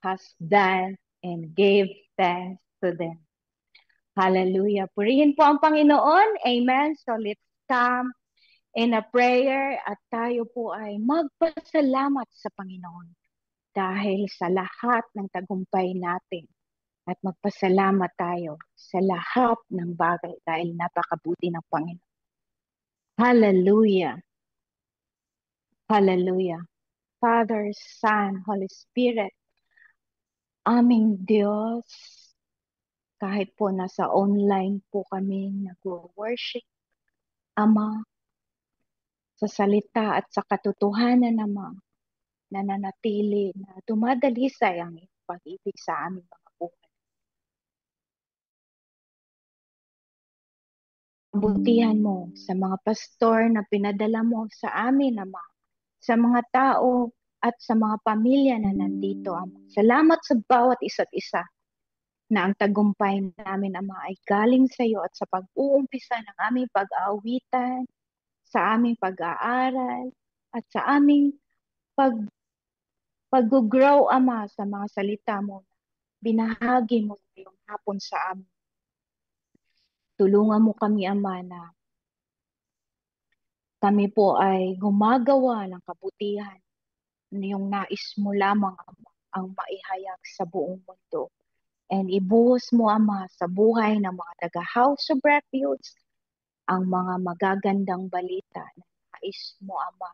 has done and gave thanks to them. Hallelujah. Purihin po ang Panginoon. Amen. So let's come in a prayer at tayo po ay magpasalamat sa Panginoon dahil sa lahat ng tagumpay natin. At magpasalamat tayo sa lahat ng bagay dahil napakabuti ng Panginoon. Hallelujah. Hallelujah. Father, Son, Holy Spirit, aming Diyos, kahit po nasa online po kami nag-worship, Ama, sa salita at sa katotohanan, Ama, nananatili na dumadalisay ang iyong pag-ibig sa aming mga buhay. Butihan mo sa mga pastor na pinadala mo sa amin, Ama, sa mga tao at sa mga pamilya na nandito, Ama. Salamat sa bawat isa't isa na ang tagumpay namin, Ama, ay galing sa iyo at sa pag-uumpisa ng aming pag-aawitan, sa aming pag-aaral, at sa aming pag-grow, Ama, sa mga salita mo. Binahagi mo ngayong hapon sa amin. Tulungan mo kami, Ama, na kami po ay gumagawa ng kabutihan. Yung nais mo lamang, Ama, ang maihayag sa buong mundo. And ibuhos mo, Ama, sa buhay ng mga taga-House of Refuge ang mga magagandang balita na nais mo, Ama,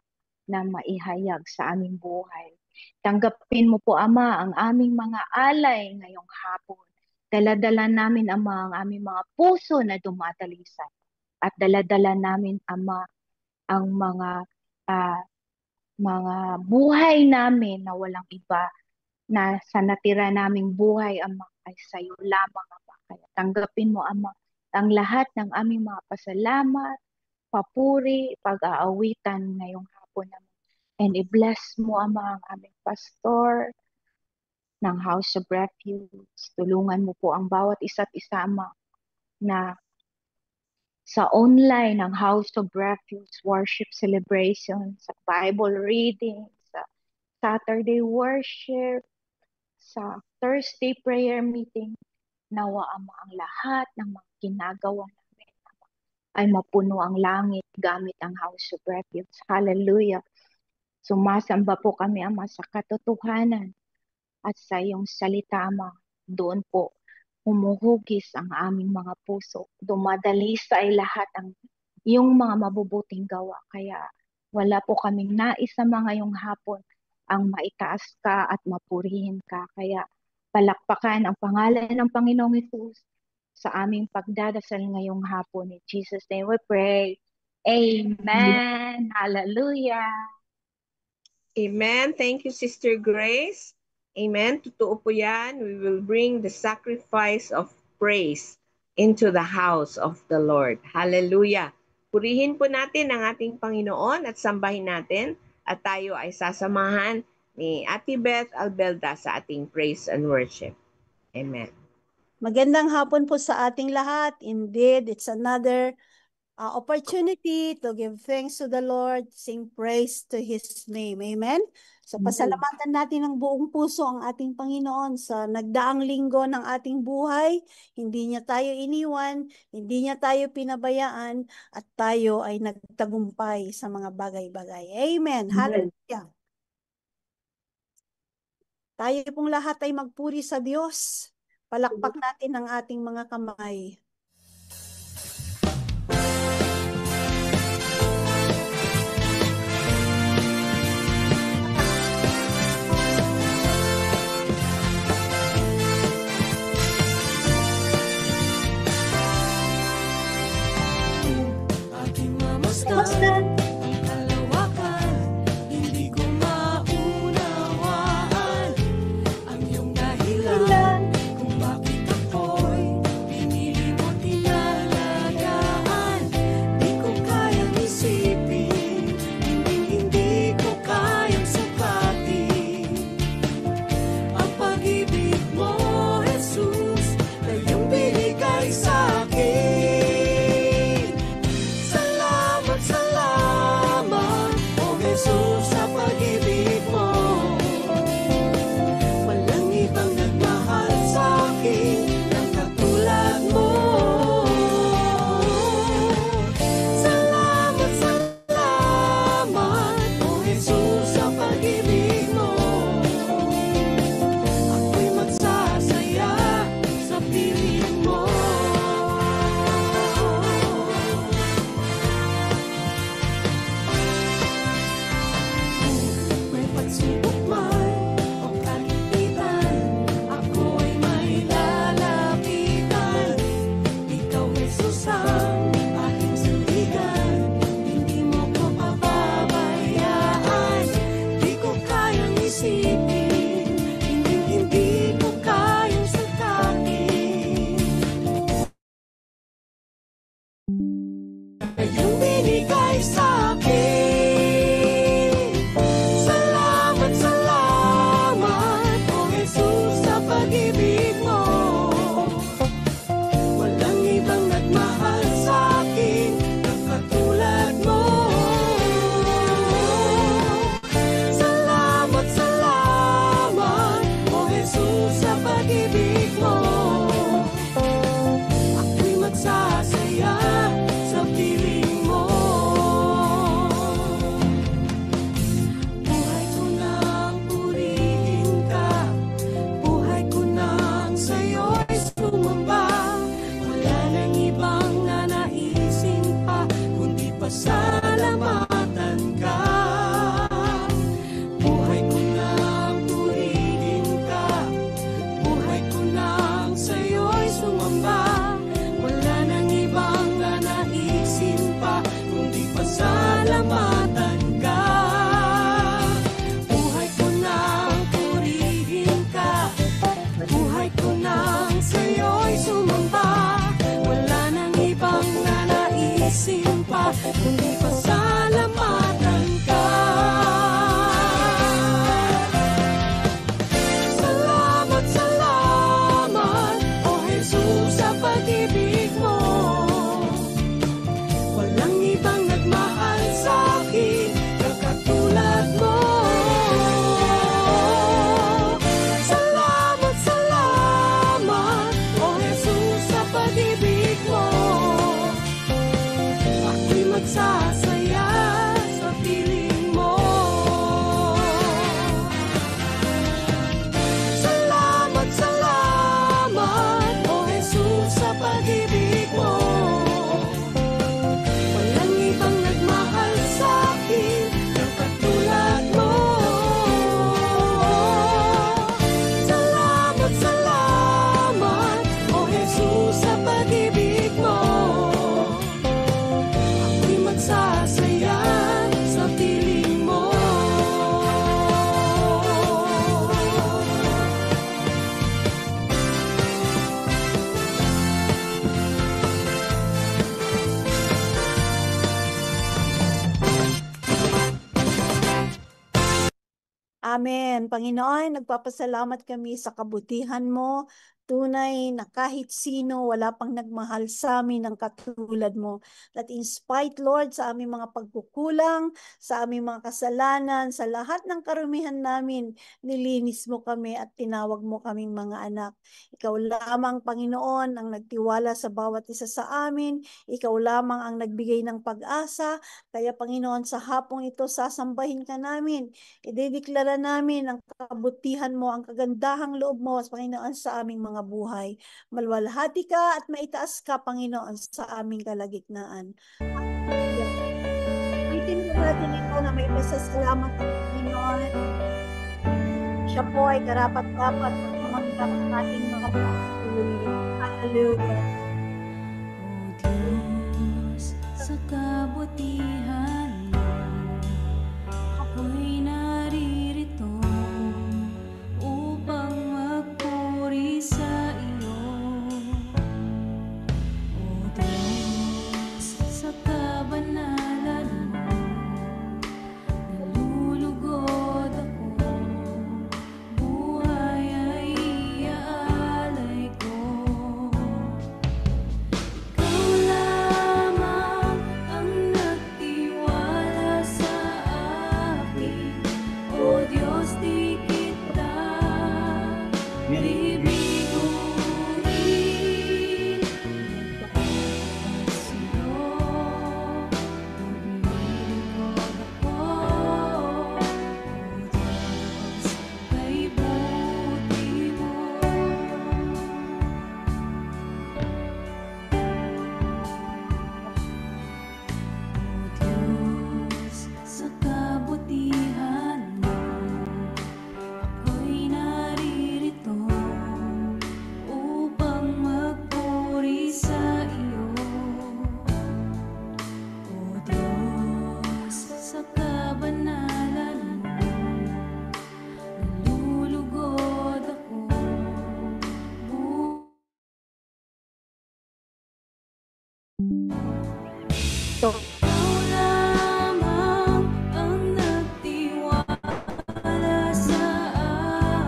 na maihayag sa aming buhay. Tanggapin mo po, Ama, ang aming mga alay ngayong hapon. Daladala namin, Ama, ang aming mga puso na dumadalisay. At daladala namin, Ama, ang mga buhay namin na walang iba, na sa natira naming buhay, Ama, ay sa iyo lamang, Ama. Kaya tanggapin mo, Ama, ang lahat ng aming mga pasalamat, papuri, pag-aawitan ngayong hapon, Ama. And i-bless mo, Ama, ang aming pastor ng House of Refuge. Tulungan mo po ang bawat isa't isa, Ama, na sa online ng House of Refuge worship celebration, sa Bible reading, sa Saturday worship, sa Thursday prayer meeting, nawa, Ama, ang lahat ng mga ginagawa namin, Ama, ay mapuno ang langit gamit ang House of Refuge. Hallelujah. Sumasamba po kami, Ama, sa katotohanan at sa iyong salita, Ama. Doon po humuhugis ang aming mga puso. Dumadalisay lahat ang iyong mga mabubuting gawa. Kaya wala po kaming nais sa mga iyong hapon ang maitaas ka at mapurihin ka. Kaya palakpakan ang pangalan ng Panginoong Hesus sa aming pagdadasal ngayong hapon. In Jesus' name we pray. Amen. Hallelujah. Amen. Thank you, Sister Grace. Amen. Totoo po yan. We will bring the sacrifice of praise into the house of the Lord. Hallelujah. Purihin po natin ang ating Panginoon at sambahin natin at tayo ay sasamahan ni Ate Beth Albelda sa ating praise and worship. Amen. Magandang hapon po sa ating lahat. Indeed, it's another opportunity to give thanks to the Lord, sing praise to His name. Amen? So pasalamatan natin ng buong puso ang ating Panginoon sa nagdaang linggo ng ating buhay. Hindi niya tayo iniwan, hindi niya tayo pinabayaan, at tayo ay nagtagumpay sa mga bagay-bagay. Amen. Hallelujah. Tayo pong lahat ay magpuri sa Diyos. Palakpak natin ang ating mga kamay. Masdan ang kalawakan, hindi ko maunawaan ang iyong dahilan kung bakit ako'y pinili mo tinalagaan. Di ko kayang isipin, hindi ko kayang sukatin ang pag-ibig mo, Jesus, na iyong binigay sa akin. Salamat, oh Jesus, sa pag-ibig mo. Walang kundi pasalamatan ka. Salamat, salamat, O Jesus, sa pag-ibig mo. Walang ibang nagmahal sa'kin na katulad mo. Salamat, salamat, O Jesus, sa pag-ibig mo. Ako'y magsasaya sa piling mo. Salamat, salamat, O Jesus, sa pag-ibig mo. Walang ibang nagmahal sa'kin ng katulad mo. Salamat, salamat, O Jesus, sa pag-ibig mo. Ako'y magsasaya sa piling mo. Amen. Panginoon, nagpapasalamat kami sa kabutihan mo. Tunay na kahit sino, wala pang nagmahal sa amin ng katulad mo. That in spite, Lord, sa aming mga pagkukulang, sa aming mga kasalanan, sa lahat ng karumihan namin, nilinis mo kami at tinawag mo kaming mga anak. Ikaw lamang, Panginoon, ang nagtiwala sa bawat isa sa amin. Ikaw lamang ang nagbigay ng pag-asa. Kaya, Panginoon, sa hapong ito, sasambahin ka namin. Idedeklara namin ang kabutihan mo, ang kagandahang loob mo, Panginoon, sa aming mga buhay. Malwalhati ka at maitaas ka, Panginoon, sa aming kalagitnaan. Ulitin po natin ito na may pasasalamat ang Panginoon. Siya po ay karapat-dapat at tumanggap ng ating mga pagpapatuloy. Hallelujah. O Diyos, sa kabutihan mo, ako'y naririto upang magpuri sa iyo. O Diyos, sa kabanalan mo, nalulugod ako, buhay ay iaalay ko. Ikaw lamang ang nagtiwala sa akin, O Diyos, di kita bibiguin. Sa'yo maglilingkod ako, O Diyos, kay buti mo. O Diyos, sa kabutihan mo, ako'y naririto upang magpuri sa iyo. O Diyos, sa kabanalan mo, nalulugod ako, So, ikaw lamang ang nagtiwala sa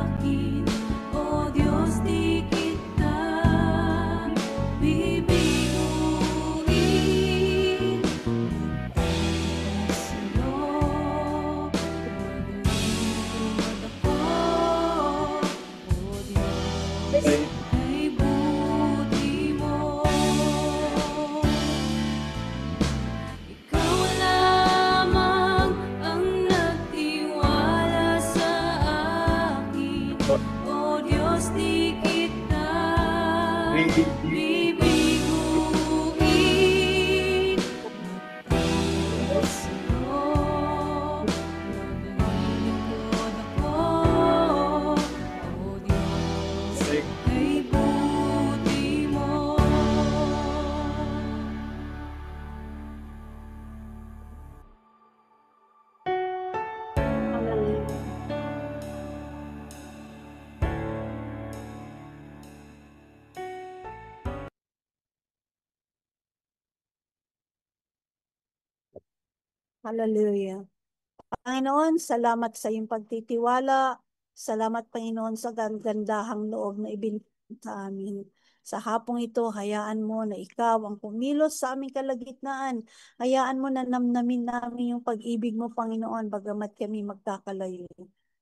akin, O Diyos, di kita bibiguin. Sa'yo maglilingkod ako, O Diyos, kay buti mo. Ikaw lamang ang nagtiwala sa akin, O Diyos, di kita bibiguin. Sa'yo maglilingkod ako, O Diyos, kay buti mo. Hallelujah. Panginoon, salamat sa iyong pagtitiwala. Salamat, Panginoon, sa gandahang loob na ibinigay sa amin. Sa hapong ito, hayaan mo na ikaw ang kumilos sa aming kalagitnaan. Hayaan mo na namnamin namin yung pag-ibig mo, Panginoon, bagamat kami magkakalayo.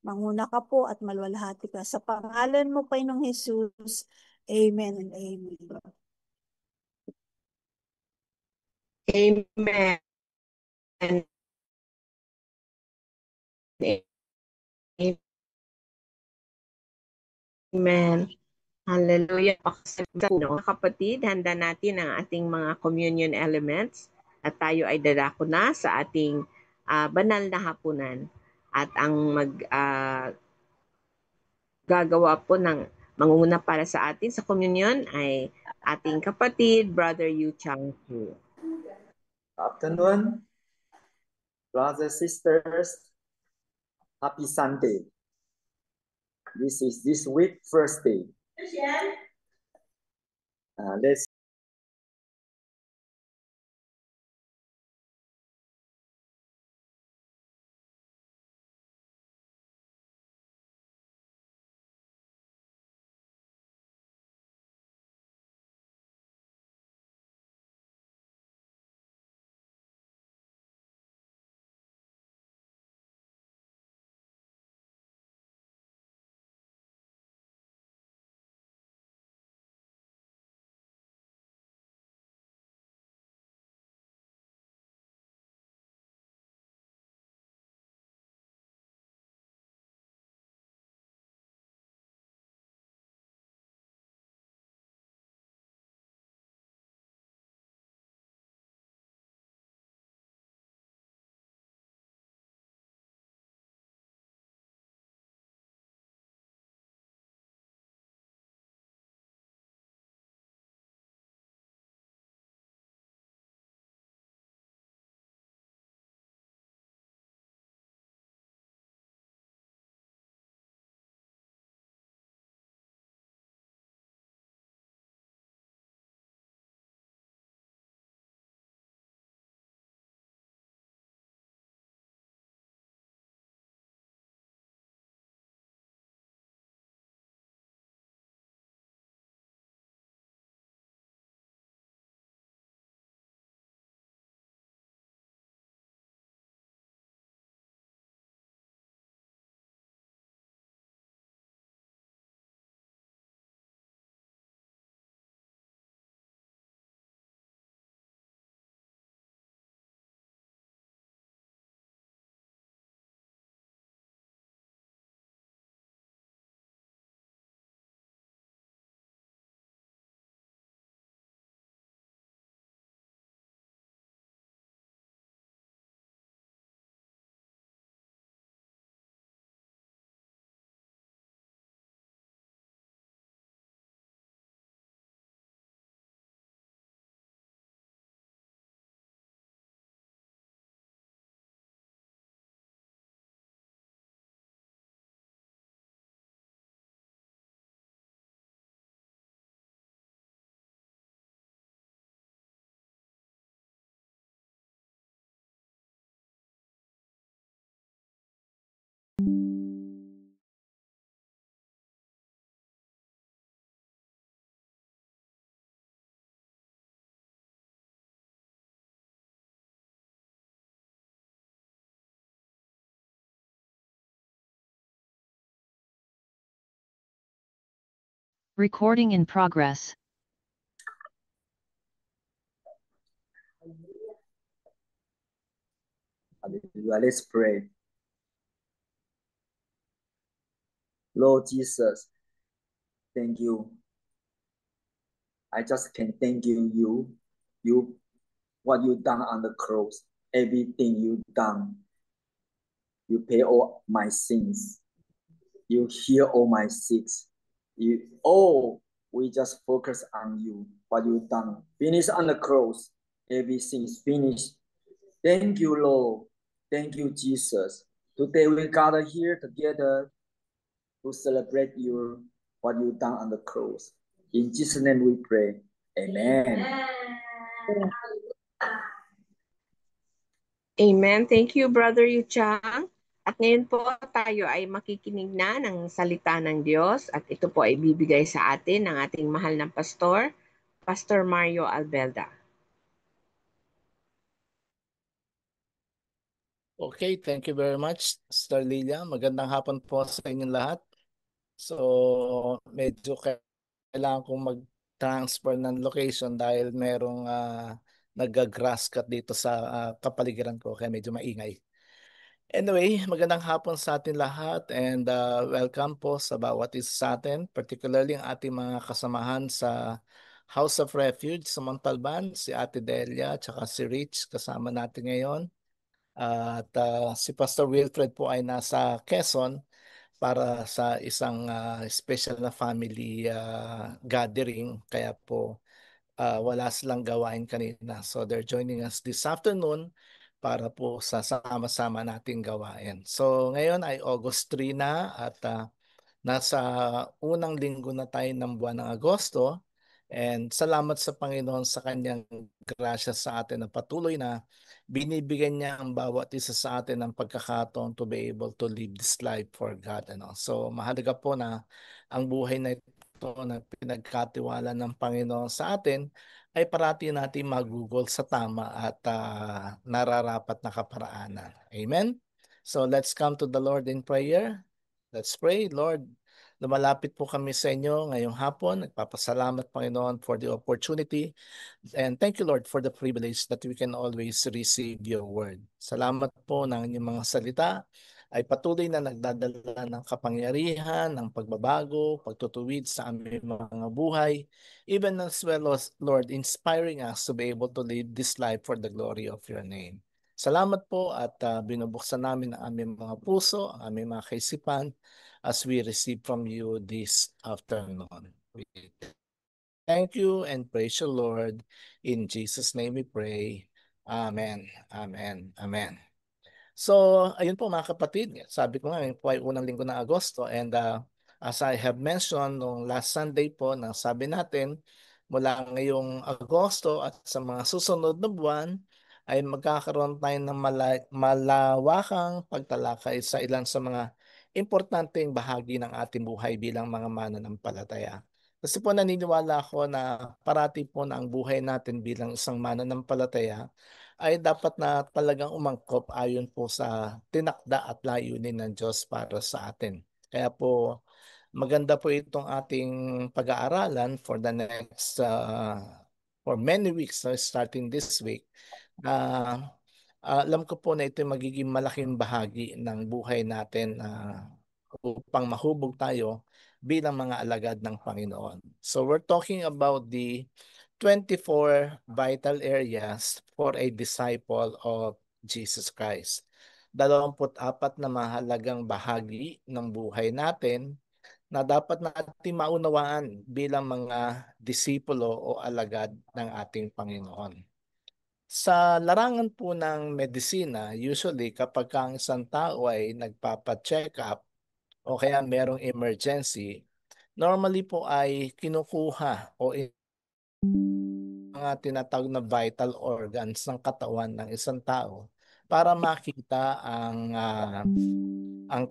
Manguna ka po at malwalhati ka. Sa pangalan mo, Panginoong Jesus. Amen and amen. Amen. Amen. Hallelujah. Mga kapatid, handa natin ang ating mga communion elements at tayo ay dadako na sa ating banal na hapunan. At ang gagawa po ng mangunguna para sa atin sa communion ay ating kapatid, Brother Yu Chang Hu. Afternoon, brothers, sisters. Happy Sunday. This is this week first day. Let's Recording in progress. hallelujah. Let's pray. Lord Jesus, thank you. I just can thank you, what you done on the cross, everything you done. You pay all my sins. You heal all my sins. We just focus on you, what you done. Finish on the cross. Everything is finished. Thank you, Lord. Thank you, Jesus. Today we gather here together to celebrate what you done on the cross. In Jesus' name we pray. Amen. Amen. Thank you, Brother Yu Chang. At ngayon po tayo ay makikinig na ng salita ng Diyos at ito po ay bibigay sa atin ng ating mahal na pastor, Pastor Mario Albelda. Okay, thank you very much, Sister Lilia. Magandang hapon po sa inyong lahat. So, medyo kailangan kong mag-transfer ng location dahil merong nag-grass cut dito sa kapaligiran ko kaya medyo maingay. Anyway, magandang hapon sa atin lahat and welcome po sa bawat isa sa atin, particularly ang ating mga kasamahan sa House of Refuge sa Montalban, si Ate Delia at si Rich kasama natin ngayon. At si Pastor Wilfred po ay nasa Quezon para sa isang special na family gathering. Kaya po wala silang gawain kanina. So they're joining us this afternoon para po sa sama-sama nating gawain. So ngayon ay August 3 na at nasa unang linggo na tayo ng buwan ng Agosto. And salamat sa Panginoon sa kanyang grasya sa atin na patuloy na binibigyan niya ang bawat isa sa atin ng pagkakataon to be able to live this life for God. So mahalaga po na ang buhay na ito na pinagkatiwala ng Panginoon sa atin ay parati natin magugol sa tama at nararapat na kaparaanan. Amen? So let's come to the Lord in prayer. Let's pray. Lord, lumalapit po kami sa inyo ngayong hapon. Nagpapasalamat, Panginoon, for the opportunity. And thank you, Lord, for the privilege that we can always receive your word. Salamat po ng inyong mga salita ay patuloy na nagdadala ng kapangyarihan, ng pagbabago, pagtutuwid sa aming mga buhay, even as well as, Lord, inspiring us to be able to live this life for the glory of your name. Salamat po at binubuksan namin ang aming mga puso, ang aming mga kaisipan as we receive from you this afternoon. We thank you and praise you, Lord. In Jesus' name we pray. Amen. Amen. Amen. So, ayun po mga kapatid, sabi ko nga, yun po ay unang linggo ng Agosto and as I have mentioned nung last Sunday po na sabi natin, mula ngayong Agosto at sa mga susunod na buwan ay magkakaroon tayo ng malawakang pagtalakay sa ilan sa mga importanteng bahagi ng ating buhay bilang mga mananampalataya. Kasi po naniniwala ako na parati po na ang buhay natin bilang isang mananampalataya ay dapat na talagang umangkop ayon po sa tinakda at layunin ng Diyos para sa atin. Kaya po maganda po itong ating pag-aaralan for the next for many weeks starting this week. Alam ko po na ito magiging malaking bahagi ng buhay natin upang mahubog tayo bilang mga alagad ng Panginoon. So we're talking about the 24 vital areas for a disciple of Jesus Christ. 24 na mahalagang bahagi ng buhay natin na dapat natin maunawaan bilang mga disipulo o alagad ng ating Panginoon. Sa larangan po ng medisina, usually kapag ang isang tao ay nagpapa-check up o kaya merong emergency, normally po ay kinukuha o mga tinatawag na vital organs ng katawan ng isang tao para makita ang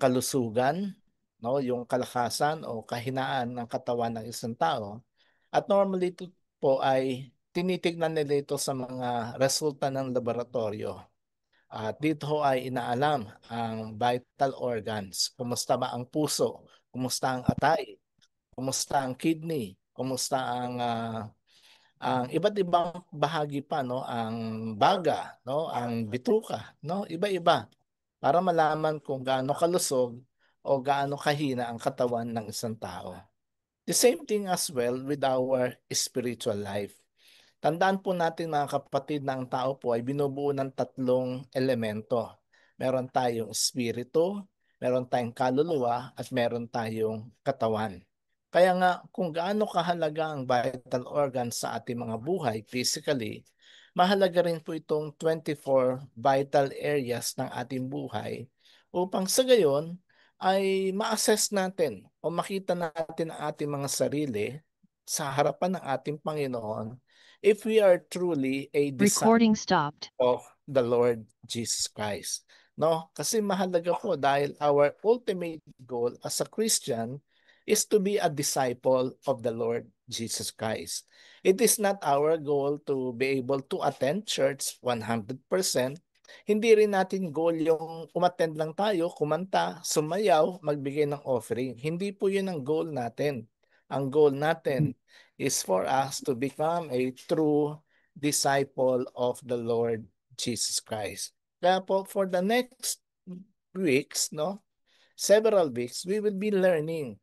kalusugan, no, yung kalakasan o kahinaan ng katawan ng isang tao. At normally ito po ay tinitignan nila ito sa mga resulta ng laboratorio. At dito ay inaalam ang vital organs. Kumusta ba ang puso? Kumusta ang atay? Kumusta ang kidney? Kumusta ang iba't ibang bahagi pa, no, ang baga, no, ang bituka, no, iba-iba para malaman kung gaano kalusog o gaano kahina ang katawan ng isang tao. The same thing as well with our spiritual life. Tandaan po natin mga kapatid na ang tao po ay binubuo ng tatlong elemento. Meron tayong espiritu, meron tayong kaluluwa, at meron tayong katawan. Kaya nga kung gaano kahalaga ang vital organs sa ating mga buhay physically, mahalaga rin po itong 24 vital areas ng ating buhay upang sa gayon ay ma-assess natin o makita natin ang ating mga sarili sa harapan ng ating Panginoon if we are truly a disciple Recording stopped. of the Lord Jesus Christ. No? Kasi mahalaga po dahil our ultimate goal as a Christian is to be a disciple of the Lord Jesus Christ. It is not our goal to be able to attend church 100%. Hindi rin natin goal yung umattend lang tayo, kumanta, sumayaw, magbigay ng offering. Hindi po yun ang goal natin. Ang goal natin is for us to become a true disciple of the Lord Jesus Christ. Kaya po for the next weeks, no, several weeks, we will be learning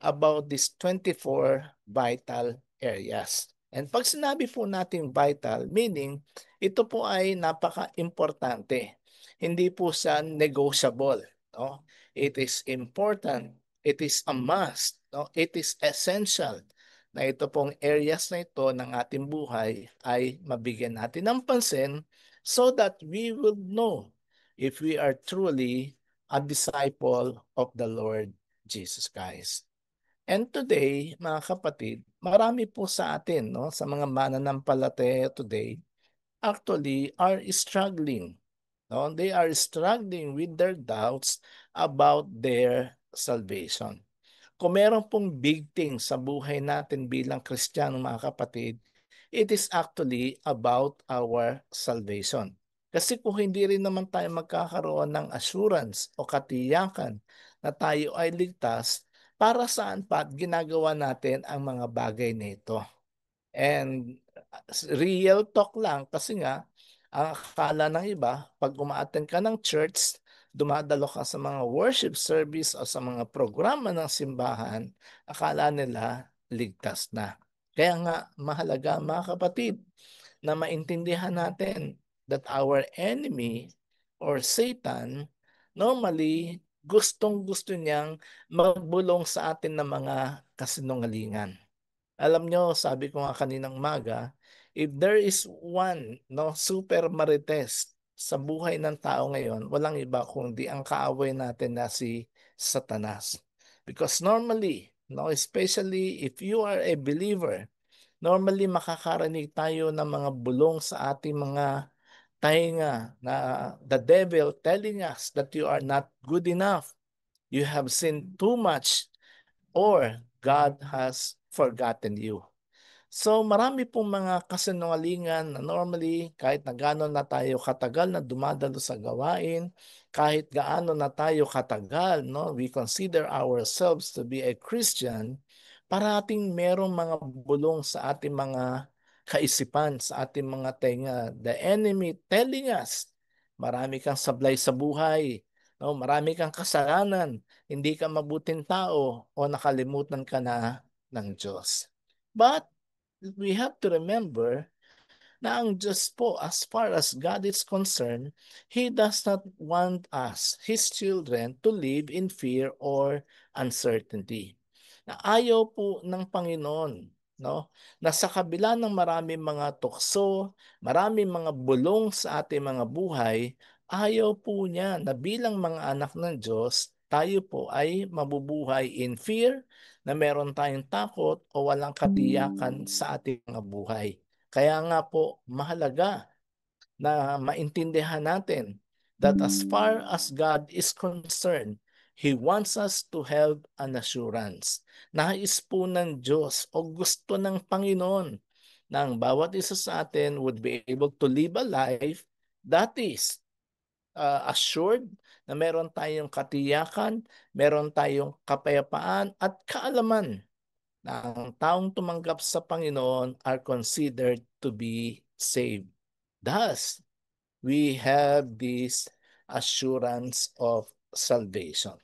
about these 24 vital areas. And pag sinabi po natin vital, meaning ito po ay napaka-importante. Hindi po siya negotiable. No? It is important. It is a must. No? It is essential na ito pong areas na ito ng ating buhay ay mabigyan natin ng pansin so that we will know if we are truly a disciple of the Lord Jesus Christ. And today, mga kapatid, marami po sa atin, no, sa mga mananampalataya today, actually are struggling. No? They are struggling with their doubts about their salvation. Kung meron pong big thing sa buhay natin bilang Kristiyano, mga kapatid, it is actually about our salvation. Kasi kung hindi rin naman tayo magkakaroon ng assurance o katiyakan na tayo ay ligtas, para saan pa at ginagawa natin ang mga bagay nito? And real talk lang kasi nga, ang akala ng iba, pag umaattend ka ng church, dumadalo ka sa mga worship service o sa mga programa ng simbahan, akala nila ligtas na. Kaya nga mahalaga, mga kapatid, na maintindihan natin that our enemy or Satan normally gustong-gusto niyang magbulong sa atin ng mga kasinungalingan. Alam nyo, sabi ko nga kaninang umaga, if there is one super marites sa buhay ng tao ngayon, walang iba kundi ang kaaway natin na si Satanas. Because normally, especially if you are a believer, normally makakarinig tayo ng mga bulong sa ating mga tainga na the devil telling us that you are not good enough, you have sinned too much, or God has forgotten you. So marami pong mga kasinungalingan na normally kahit na gaano na tayo katagal na dumadalo sa gawain, kahit gaano na tayo katagal, we consider ourselves to be a Christian, parating merong mga bulong sa ating mga kaisipan, sa ating mga tenga. The enemy telling us, marami kang sablay sa buhay, marami kang kasalanan, hindi ka mabuting tao, o nakalimutan ka na ng Diyos. But we have to remember na ang Diyos po, as far as God is concerned, He does not want us, His children, to live in fear or uncertainty. Na ayaw po ng Panginoon, na sa kabila ng maraming mga tukso, maraming mga bulong sa ating mga buhay, ayaw po niya na bilang mga anak ng Diyos, tayo po ay mabubuhay in fear, na meron tayong takot o walang katiyakan sa ating mga buhay. Kaya nga po mahalaga na maintindihan natin that as far as God is concerned, He wants us to have an assurance. Nais po ng Diyos o gusto ng Panginoon na ang bawat isa sa atin would be able to live a life that is assured, na meron tayong katiyakan, meron tayong kapayapaan at kaalaman na ang taong tumanggap sa Panginoon are considered to be saved. Thus, we have this assurance of salvation.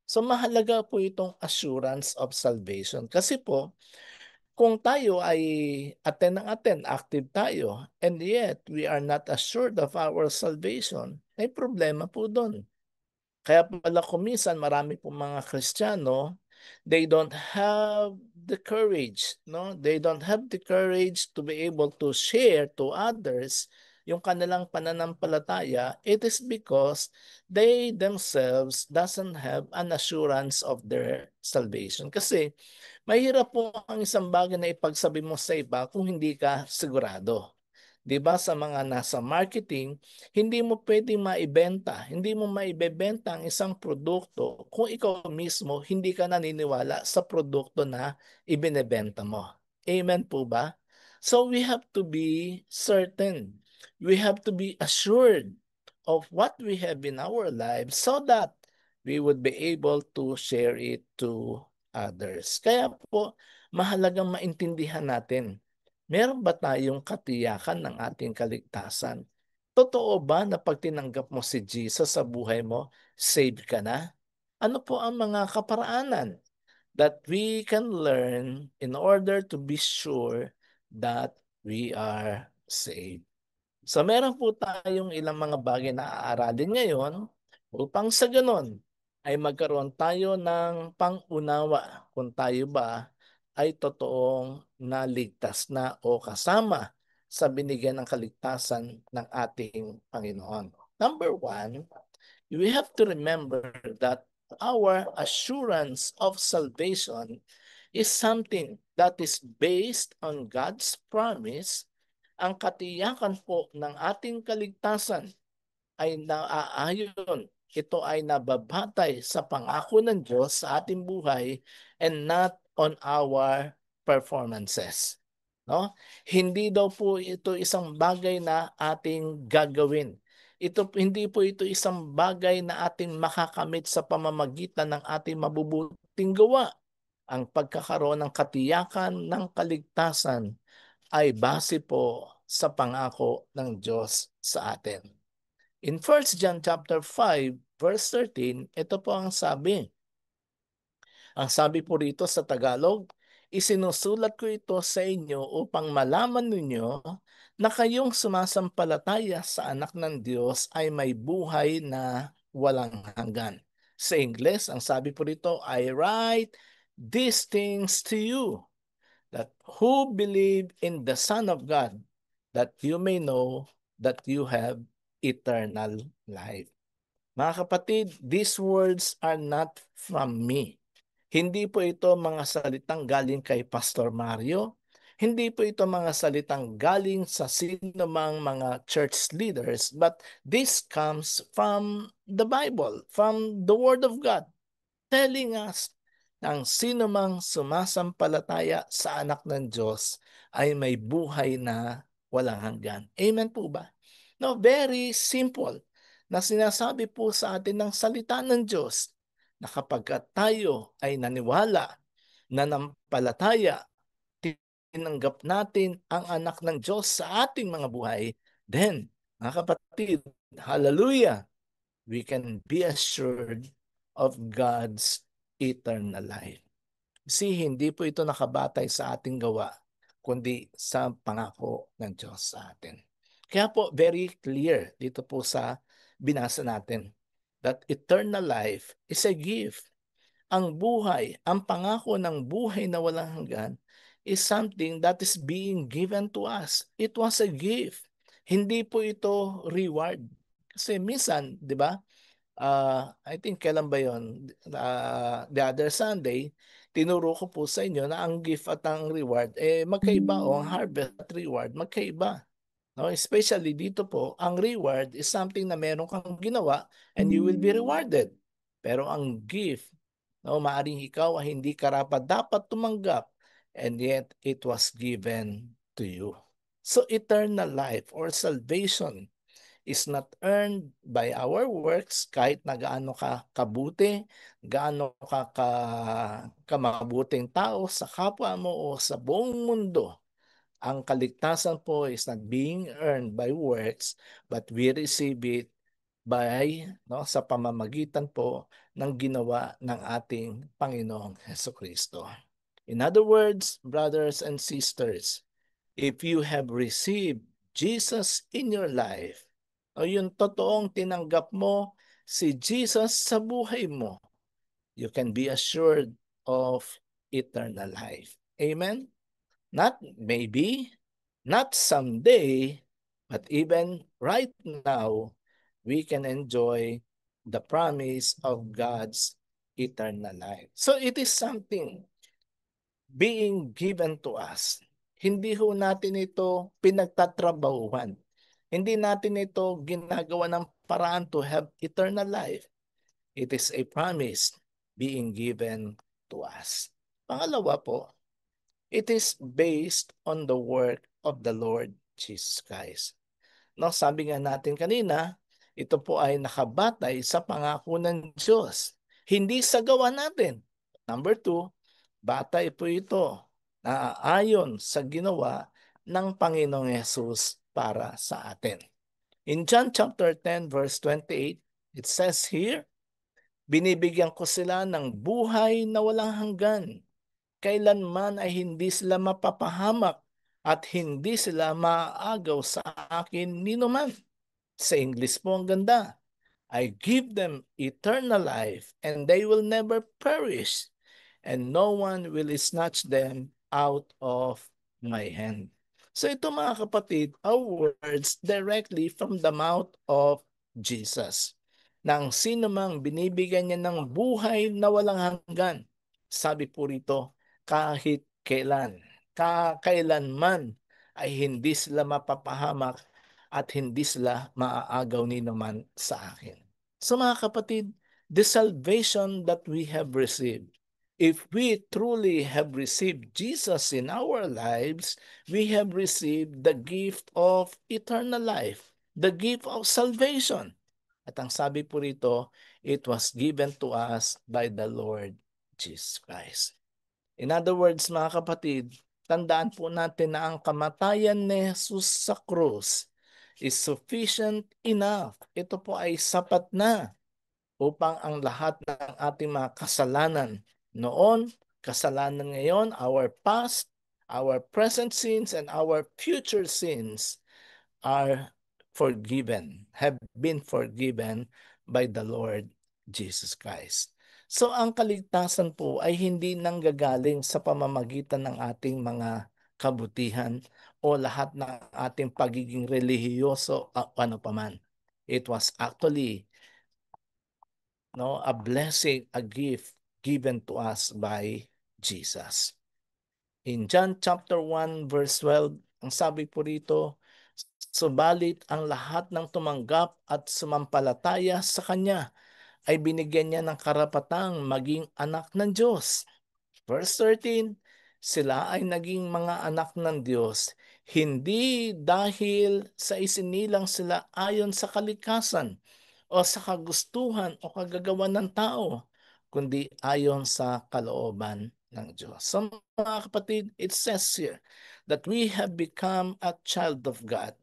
So mahalaga po itong assurance of salvation kasi po kung tayo ay attend, active tayo, and yet we are not assured of our salvation, may problema po doon. Kaya pala kuminsan marami pong mga Kristiyano, they don't have the courage, They don't have the courage to be able to share to others yung kanilang pananampalataya. It is because they themselves doesn't have an assurance of their salvation. Kasi mahirap po ang isang bagay na ipagsabi mo sa iba kung hindi ka sigurado. 'Di ba sa mga nasa marketing, hindi mo pwedeng maibenta, hindi mo maibebenta ang isang produkto kung ikaw mismo hindi ka naniniwala sa produkto na ibinebenta mo. Amen po ba? So we have to be certain. We have to be assured of what we have in our lives so that we would be able to share it to others. Kaya po, mahalagang maintindihan natin, meron ba tayong katiyakan ng ating kaligtasan? Totoo ba na pag tinanggap mo si Jesus sa buhay mo, saved ka na? Ano po ang mga kaparaanan that we can learn in order to be sure that we are saved? So meron po tayong ilang mga bagay na aaralin ngayon upang sa ganon ay magkaroon tayo ng pang-unawa kung tayo ba ay totoong naligtas na o kasama sa binigyan ng kaligtasan ng ating Panginoon. Number one, we have to remember that our assurance of salvation is something that is based on God's promise. Ang katiyakan po ng ating kaligtasan ay naaayon. Ito ay nababatay sa pangako ng Diyos sa ating buhay and not on our performances. No? Hindi daw po ito isang bagay na ating gagawin. Hindi po ito isang bagay na ating makakamit sa pamamagitan ng ating mabubuting gawa. Ang pagkakaroon ng katiyakan ng kaligtasan ay base po sa pangako ng Diyos sa atin. In 1 John chapter 5 verse 13, ito po ang sabi. Ang sabi po rito sa Tagalog, isinusulat ko ito sa inyo upang malaman ninyo na kayong sumasampalataya sa anak ng Diyos ay may buhay na walang hanggan. Sa Ingles, ang sabi po rito, I write these things to you that who believe in the Son of God, that you may know that you have eternal life. Mga kapatid, these words are not from me. Hindi po ito mga salitang galing kay Pastor Mario. Hindi po ito mga salitang galing sa sino mang mga church leaders, but this comes from the Bible, from the Word of God, telling us na ang sino mang sumasampalataya sa anak ng Diyos ay may buhay na walang hanggan. Amen po ba? No, very simple na sinasabi po sa atin ng salita ng Diyos na kapag tayo ay naniwala, nanampalataya, tinanggap natin ang anak ng Diyos sa ating mga buhay, then, mga kapatid, hallelujah, we can be assured of God's eternal life. See, hindi po ito nakabatay sa ating gawa, kundi sa pangako ng Diyos sa atin. Kaya po, very clear dito po sa binasa natin that eternal life is a gift. Ang buhay, ang pangako ng buhay na walang hanggan is something that is being given to us. It was a gift. Hindi po ito reward. Kasi minsan, di ba, I think kailan ba yun? The other Sunday, tinuro ko po sa inyo na ang gift at ang reward, magkaiba o ang harvest at reward, magkaiba. No? Especially dito po, ang reward is something na meron kang ginawa and you will be rewarded. Pero ang gift, no, maaring ikaw ay hindi karapat dapat tumanggap and yet it was given to you. So eternal life or salvation is not earned by our works kahit na gaano ka kabuti, gaano ka kamabuting tao sa kapwa mo o sa buong mundo. Ang kaligtasan po is not being earned by works, but we receive it by sa pamamagitan po ng ginawa ng ating Panginoong Hesukristo. In other words, brothers and sisters, if you have received Jesus in your life, o yung totoong tinanggap mo si Jesus sa buhay mo, you can be assured of eternal life. Amen? Not maybe, not someday, but even right now, we can enjoy the promise of God's eternal life. So it is something being given to us. Hindi ho natin ito pinagtatrabahuhan. Hindi natin ito ginagawa ng paraan to have eternal life. It is a promise being given to us. Pangalawa po, it is based on the work of the Lord Jesus Christ. No, sabi nga natin kanina, ito po ay nakabatay sa pangako ng Diyos, hindi sa gawa natin. Number 2, batay po ito na ayon sa ginawa ng Panginoong Yesus para sa atin. In John chapter 10 verse 28, it says here, binibigyan ko sila ng buhay na walang hanggan. Kailanman ay hindi sila mapapahamak at hindi sila maaagaw sa akin ninuman. Sa English po ang ganda. I give them eternal life and they will never perish and no one will snatch them out of my hand. So ito mga kapatid, are words directly from the mouth of Jesus. Nang sino mang binibigyan niya ng buhay na walang hanggan, sabi po rito, kahit kailan, kailanman ay hindi sila mapapahamak at hindi sila maaagaw ni naman sa akin. So mga kapatid, the salvation that we have received, if we truly have received Jesus in our lives, we have received the gift of eternal life, the gift of salvation. At ang sabi po rito, it was given to us by the Lord Jesus Christ. In other words, mga kapatid, tandaan po natin na ang kamatayan ni Jesus sa krus is sufficient enough. Ito po ay sapat na upang ang lahat ng ating mga kasalanan noon, kasalanan ngayon, our past, our present sins, and our future sins are forgiven, have been forgiven by the Lord Jesus Christ. So ang kaligtasan po ay hindi nanggagaling sa pamamagitan ng ating mga kabutihan o lahat ng ating pagiging relihiyoso o ano paman. It was actually a blessing, a gift given to us by Jesus. In John chapter 1 verse 12, ang sabi po rito, subalit ang lahat ng tumanggap at sumampalataya sa Kanya ay binigyan niya ng karapatang maging anak ng Diyos. Verse 13, sila ay naging mga anak ng Diyos, hindi dahil sa isinilang sila ayon sa kalikasan o sa kagustuhan o kagagawan ng tao, kundi ayon sa kalooban ng Diyos. So mga kapatid, it says here that we have become a child of God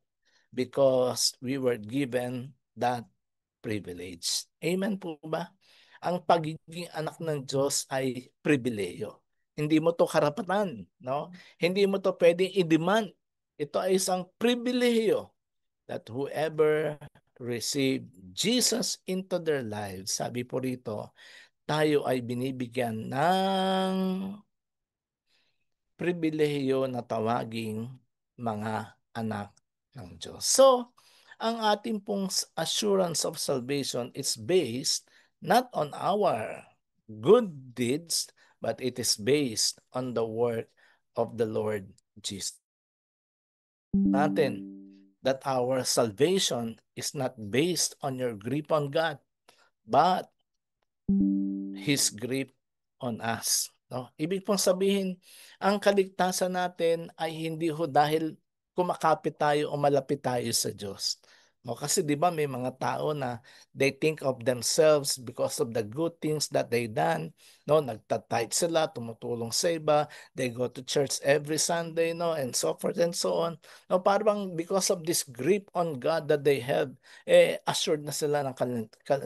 because we were given that privilege. Amen po ba? Ang pagiging anak ng Diyos ay pribileyo. Hindi mo to karapatan, no? Hindi mo to pwedeng i-demand. Ito ay isang pribileyo that whoever receive Jesus into their lives, sabi po rito, tayo ay binibigyan ng pribilehiyo na tawaging mga anak ng Diyos. So, ang ating pong assurance of salvation is based not on our good deeds, but it is based on the work of the Lord Jesus. Natin that our salvation is not based on your grip on God, but His grip on us. No? Ibig pong sabihin, ang kaligtasan natin ay hindi ho dahil kumakapit tayo o malapit tayo sa Diyos. No, kasi 'di ba may mga tao na they think of themselves because of the good things that they done, no, nagta-tithe sila, tumutulong sa iba, they go to church every Sunday, no, and so forth and so on. No, parang because of this grip on God that they have, assured na sila ng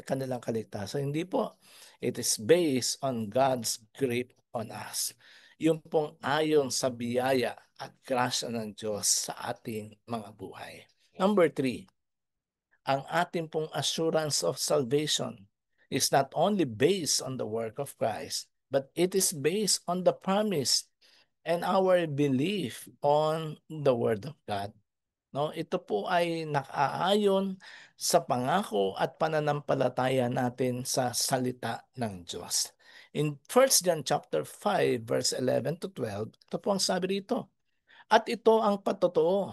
kanilang kaligtasan. Hindi po. It is based on God's grip on us. Yung pong ayon sa biyaya at grasya ng Diyos sa ating mga buhay. Number 3, ang ating pong assurance of salvation is not only based on the work of Christ, but it is based on the promise and our belief on the Word of God. No, ito po ay nakaayon sa pangako at pananampalataya natin sa salita ng Diyos. In 1 John chapter 5 verse 11 to 12, ito po ang sabi rito. At ito ang patotoo.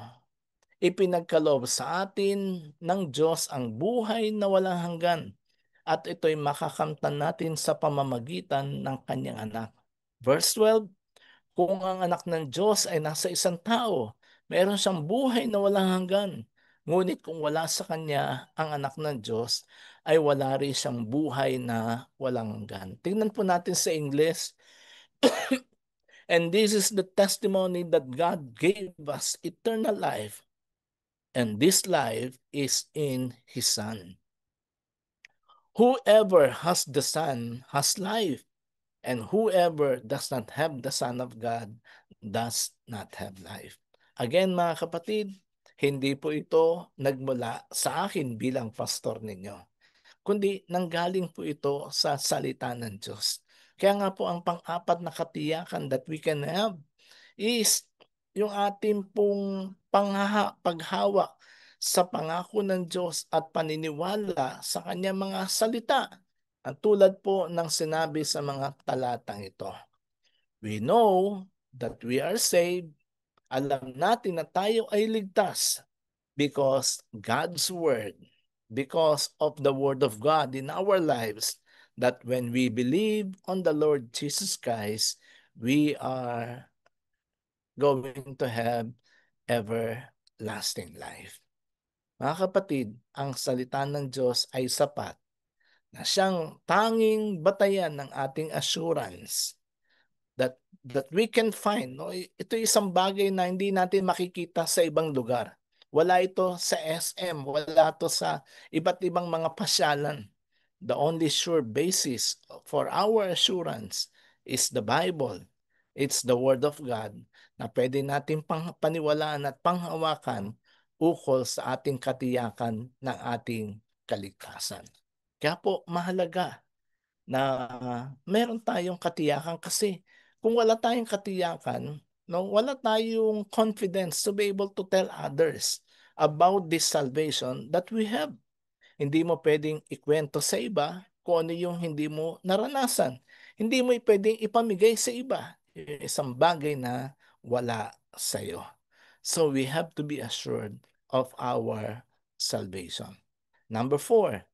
Ipinagkaloob sa atin ng Diyos ang buhay na walang hanggan, at ito'y makakamtan natin sa pamamagitan ng kanyang anak. Verse 12, kung ang anak ng Diyos ay nasa isang tao, meron siyang buhay na walang hanggan. Ngunit kung wala sa kanya ang anak ng Diyos, ay wala rin siyang buhay na walang hanggan. Tingnan po natin sa English. And this is the testimony that God gave us eternal life, and this life is in His Son. Whoever has the Son has life, and whoever does not have the Son of God does not have life. Again, mga kapatid, hindi po ito nagmula sa akin bilang pastor ninyo, kundi nanggaling po ito sa salita ng Diyos. Kaya nga po ang pang-apat na katiyakan that we can have is yung ating pong paghawak sa pangako ng Diyos at paniniwala sa kanyang mga salita. At tulad po ng sinabi sa mga talatang ito. We know that we are saved. Alam natin na tayo ay ligtas because God's Word, because of the Word of God in our lives, that when we believe on the Lord Jesus Christ, we are going to have everlasting life. Mga kapatid, ang salita ng Diyos ay sapat na siyang tanging batayan ng ating assurance that we can find. No? Ito isang bagay na hindi natin makikita sa ibang lugar. Wala ito sa SM, wala ito sa iba't ibang mga pasyalan. The only sure basis for our assurance is the Bible. It's the Word of God na pwede natin paniwalaan at panghawakan ukol sa ating katiyakan ng ating kaligtasan. Kaya po mahalaga na meron tayong katiyakan kasi kung wala tayong katiyakan, no, wala tayong confidence to be able to tell others about this salvation that we have. Hindi mo pwedeng ikwento sa iba kung ano yung hindi mo naranasan. Hindi mo pwedeng ipamigay sa iba yung isang bagay na wala sa iyo. So we have to be assured of our salvation. Number 4,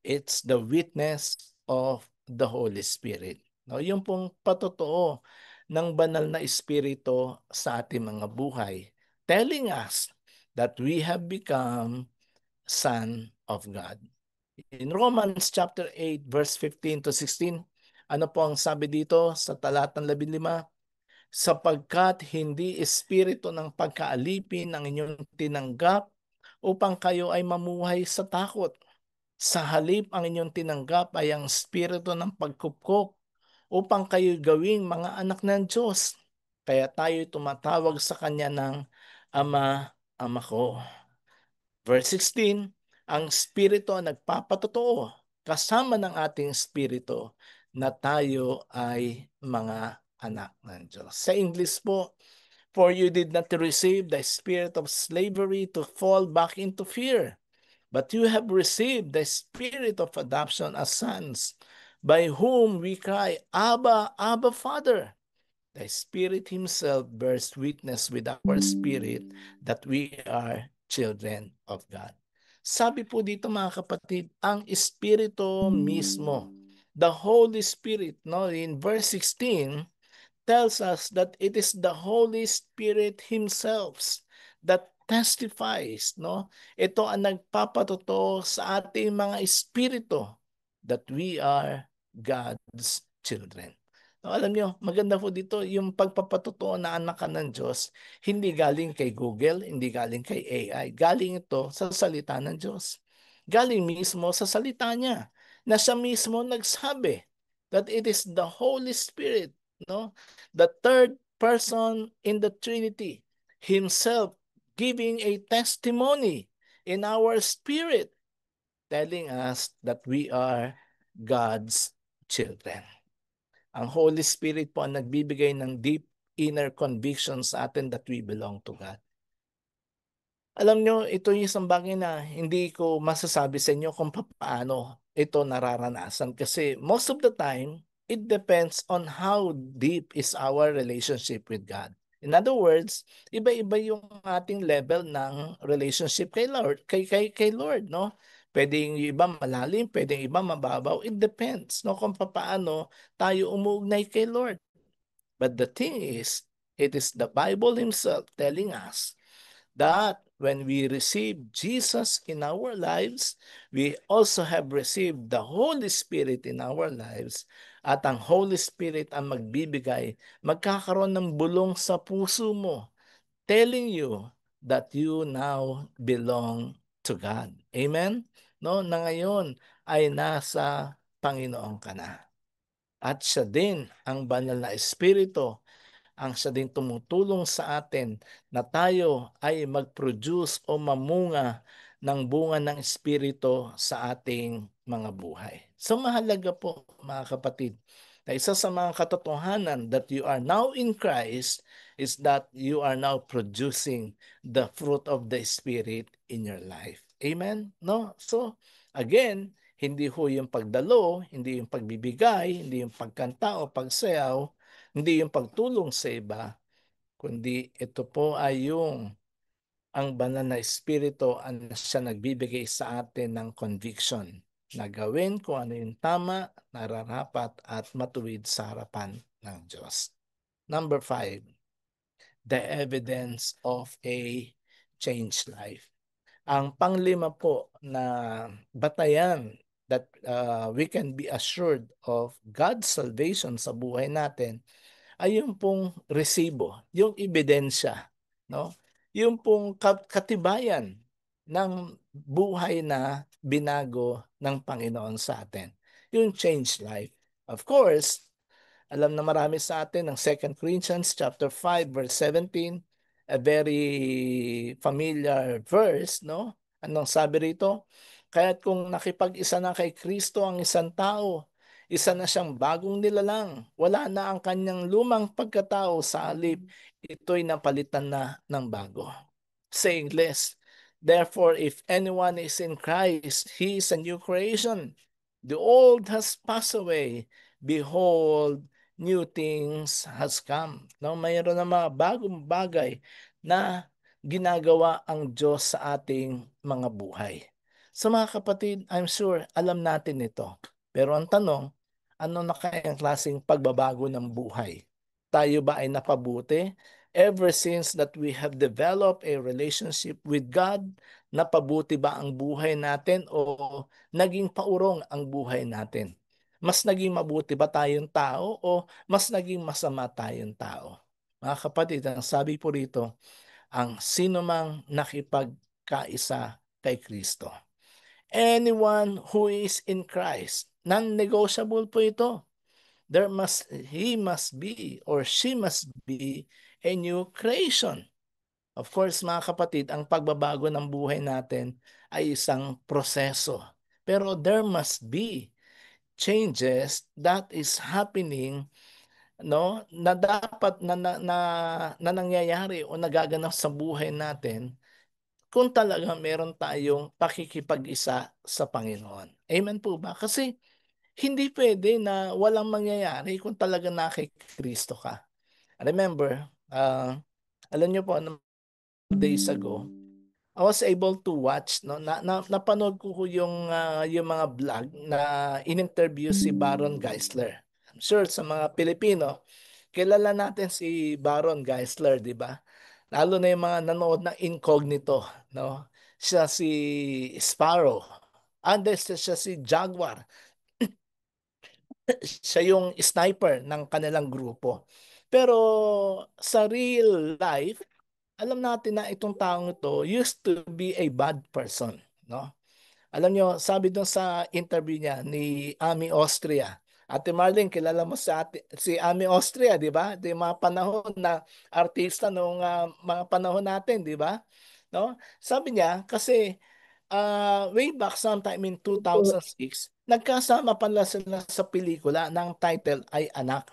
it's the witness of the Holy Spirit. No, yung pong patotoo ng banal na espiritu sa ating mga buhay, telling us that we have become son of God. In Romans chapter 8 verse 15 to 16, ano po ang sabi dito sa talatang 15? Sapagkat hindi espiritu ng pagkaalipin ang inyong tinanggap upang kayo ay mamuhay sa takot. Sa halip ang inyong tinanggap ay ang espiritu ng pagkupkop upang kayo gawing mga anak ng Diyos. Kaya tayo tumatawag sa Kanya ng Ama, Ama ko. Verse 16, ang Espiritu ang nagpapatotoo kasama ng ating Espiritu na tayo ay mga anak ng Diyos. Sa English po, for you did not receive the spirit of slavery to fall back into fear, but you have received the spirit of adoption as sons, by whom we cry, Abba, Abba, Father. The Spirit Himself bears witness with our spirit that we are children of God. Sabi po dito mga kapatid, ang Espiritu mismo, the Holy Spirit, no, in verse 16, tells us that it is the Holy Spirit Himself that testifies, no? Ito ang nagpapatotoo sa ating mga espiritu that we are God's children. No, alam nyo, maganda po dito yung pagpapatotoo na anak ka ng Diyos, hindi galing kay Google, hindi galing kay AI. Galing ito sa salita ng Diyos. Galing mismo sa salita niya na siya mismo nagsabi that it is the Holy Spirit, no? The third person in the Trinity, Himself giving a testimony in our spirit, telling us that we are God's children. Ang Holy Spirit po ang nagbibigay ng deep inner conviction sa atin that we belong to God. Alam nyo, ito yung isang bagay na hindi ko masasabi sa inyo kung paano ito nararanasan kasi most of the time, it depends on how deep is our relationship with God. In other words, iba-iba yung ating level ng relationship kay Lord, kay Lord, no? Pwedeng yung iba malalim, pwedeng iba mababaw. It depends, no, kung paano tayo umuugnay kay Lord. But the thing is, it is the Bible himself telling us that when we receive Jesus in our lives, we also have received the Holy Spirit in our lives. At ang Holy Spirit ang magbibigay, magkakaroon ng bulong sa puso mo, telling you that you now belong to God. Amen? No, na ngayon ay nasa Panginoon ka na. At siya din ang banal na Espiritu ang siya din tumutulong sa atin na tayo ay mag-produce o mamunga ng bunga ng Espiritu sa ating mga buhay. So mahalaga po mga kapatid, na isa sa mga katotohanan that you are now in Christ is that you are now producing the fruit of the Spirit in your life. Amen? No? So again, hindi ho yung pagdalo, hindi yung pagbibigay, hindi yung pagkanta o pagsayaw, hindi yung pagtulong sa iba, kundi ito po ay yung ang banal na Espiritu ang siya nagbibigay sa atin ng conviction na gawin kung ano yung tama, nararapat at matuwid sa harapan ng Diyos. Number 5, the evidence of a changed life. Ang panglima po na batayan that we can be assured of God's salvation sa buhay natin ay yung pong resibo, yung ebidensya, no? Yung pong katibayan ng buhay na binago ng Panginoon sa atin. Yung changed life. Of course, alam na marami sa atin ng 2 Corinthians chapter 5 verse 17, a very familiar verse, no? Anong sabi rito? Kaya't kung nakipag-isa na kay Kristo ang isang tao, isa na siyang bagong nilalang. Wala na ang kanyang lumang pagkatao sa halip. Ito'y napalitan na ng bago. Saying less, therefore, if anyone is in Christ, he is a new creation. The old has passed away. Behold, new things has come. No, mayroon na mga bagong bagay na ginagawa ang Diyos sa ating mga buhay. So mga kapatid, I'm sure alam natin ito. Pero ang tanong, ano na kayang klaseng pagbabago ng buhay? Tayo ba ay napabuti? Ever since that we have developed a relationship with God, napabuti ba ang buhay natin o naging paurong ang buhay natin? Mas naging mabuti ba tayong tao o mas naging masama tayong tao? Mga kapatid, ang sabi po rito, ang sinumang nakipagkaisa kay Kristo. Anyone who is in Christ, non-negotiable po ito. He must be or she must be a new creation. Of course, mga kapatid, ang pagbabago ng buhay natin ay isang proseso. Pero there must be changes that is happening, no, na dapat na nangyayari o nagaganap sa buhay natin kung talagang meron tayong pakikipag-isa sa Panginoon. Amen po ba? Kasi hindi pwede na walang mangyayari kung talagang nakikristo ka. Remember, alam niyo po, days ago, I was able to watch, no, napanood ko yung mga vlog na in-interview si Baron Geisler. I'm sure sa mga Pilipino, kilala natin si Baron Geisler, di ba? Lalo na yung mga nanood na Incognito, no? Siya si Sparrow. Siya si Jaguar. Siya yung sniper ng kanilang grupo. Pero sa real life, alam natin na itong taong ito used to be a bad person, no? Alam nyo, sabi doon sa interview niya ni Ami Austria. Ate Marlene, kilala mo si Ami Austria, di ba? Di mga panahon na artista noong mga panahon natin, di ba? No? Sabi niya, kasi way back sometime in 2006, nagkasama pala sila sa pelikula ng title ay Anak.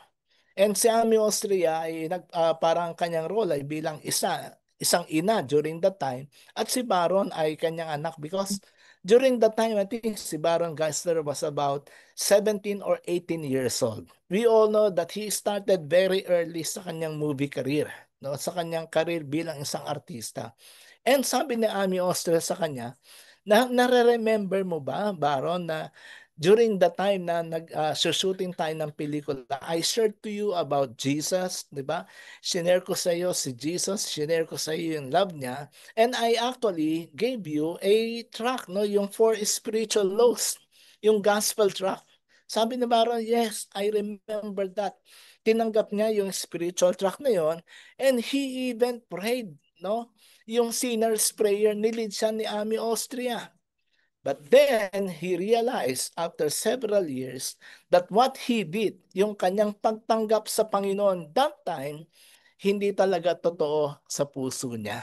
And si Ami Austria ay parang kanyang role ay bilang isang ina during that time at si Baron ay kanyang anak because during that time I think si Baron Geisler was about 17 or 18 years old. We all know that he started very early sa kanyang movie career. no, sa kanyang career bilang isang artista. And sabi ni Ami Austria sa kanya, nare-remember mo ba, Baron, na during the time na shooting tayo ng pelikula, I shared to you about Jesus, di ba? Shinare ko sa iyo si Jesus, shinare ko sa iyo yung love niya, and I actually gave you a track, no, yung four spiritual laws, yung gospel track. Sabi ni Baron, yes, I remember that. Tinanggap niya yung spiritual track na yon, and he even prayed, no? Yung sinner's prayer, nilid siya ni Ami Austria. But then, he realized after several years that what he did, yung kanyang pagtanggap sa Panginoon that time, hindi talaga totoo sa puso niya.